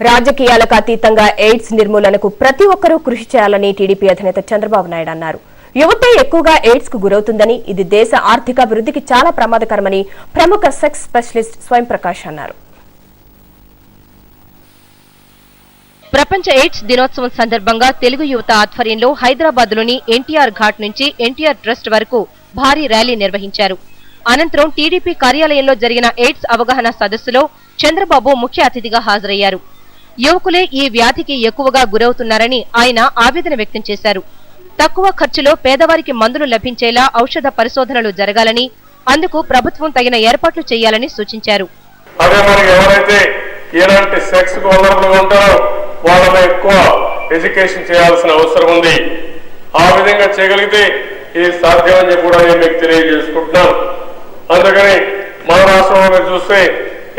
రాజకీయాలకు అతీతంగా ఎయిడ్స్ నిర్మూలనకు ప్రతి ఒక్కరూ కృషి చేయాలని టీడీపీ అధినేత చంద్రబాబు నాయుడు అన్నారు. యువతే ఎక్కువగా ఎయిడ్స్ కు గురవుతుందని, ఇది దేశ ఆర్థికాభివృద్ధికి చాలా ప్రమాదకరమని ప్రముఖ సెక్స్ స్పెషలిస్ట్ స్వయం ప్రకాష్ అన్నారు. ప్రపంచ ఎయిడ్స్ దినోత్సవం సందర్భంగా తెలుగు యువత ఆధ్వర్యంలో హైదరాబాద్లోని ఎన్టీఆర్ ఘాట్ నుంచి ఎన్టీఆర్ ట్రస్ట్ వరకు భారీ ర్యాలీ నిర్వహించారు. అనంతరం టీడీపీ కార్యాలయంలో జరిగిన ఎయిడ్స్ అవగాహన సదస్సులో చంద్రబాబు ముఖ్య అతిథిగా హాజరయ్యారు. యువకులే ఈ వ్యాధికి ఎక్కువగా గురవుతున్నారని ఆయన ఆవేదన వ్యక్తం చేశారు. తక్కువ ఖర్చులో పేదవారికి మందులు లభించేలా ఔషధ పరిశోధనలు జరగాలని, అందుకు ప్రభుత్వం తగిన ఏర్పాట్లు చేయాలని సూచించారు. ఇలాంటి సెక్స్ కు వనరులుగా ఉంటారో వాళ్ళని ఎక్కువ ఎడ్యుకేషన్ చేయాల్సిన అవసరం ఉంది. ఆ విధంగా చేయగలిగితే ఇది సాధ్యమని చెప్పి కూడా నేను మీకు తెలియజేసుకుంటున్నాను. అందుకని మన రాష్ట్రంలో చూస్తే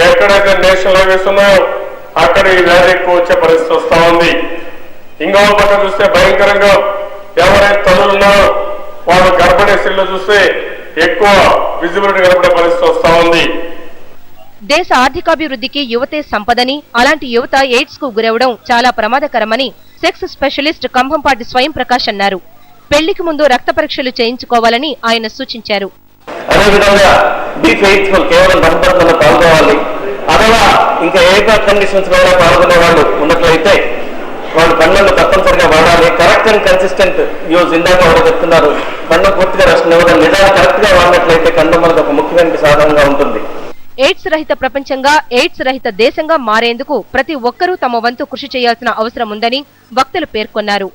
ఎక్కడైతే నేషనల్ హైవేస్ ఉన్నాయో అక్కడ ఈ వ్యాధి ఎక్కువ వచ్చే పరిస్థితి వస్తా ఉంది. ఇంకో పక్క చూస్తే భయంకరంగా ఎవరైతే తల్లులు ఉన్నారో వాళ్ళు గర్భిణీ స్త్రీలు చూస్తే ఎక్కువ విజిబిలిటీ కనపడే పరిస్థితి వస్తా ఉంది. దేశ ఆర్థికాభివృద్ధికి యువతే సంపదని, అలాంటి యువత ఎయిడ్స్ కు గురవడం చాలా ప్రమాదకరమని సెక్స్ స్పెషలిస్ట్ కంభంపాటి స్వయం ప్రకాష్ అన్నారు. పెళ్లికి ముందు రక్త పరీక్షలు చేయించుకోవాలని ఆయన సూచించారు. అదేవిధంగా కేవలం దంపతులను పాల్గొవాలి. అథవా ఇంకా ఏ కండిషన్స్ లో పాల్గొనే వాళ్ళు ఉన్నట్లయితే వాళ్ళు కన్నులను తప్పనిసరిగా వాడాలి. Correct and consistent use. ఇందాక వాళ్ళు చెప్తున్నారు కన్ను పూర్తిగా రక్షణ ఇవ్వడం. నిజాలు కరెక్ట్ గా వాడినట్లయితే కన్ను మనకు ఒక ముఖ్యమైన సాధనంగా ఉంటుంది. ఎయిడ్స్ రహిత ప్రపంచంగా, ఎయిడ్స్ రహిత దేశంగా మారేందుకు ప్రతి ఒక్కరూ తమ వంతు కృషి చేయాల్సిన అవసరం ఉందని వక్తలు పేర్కొన్నారు.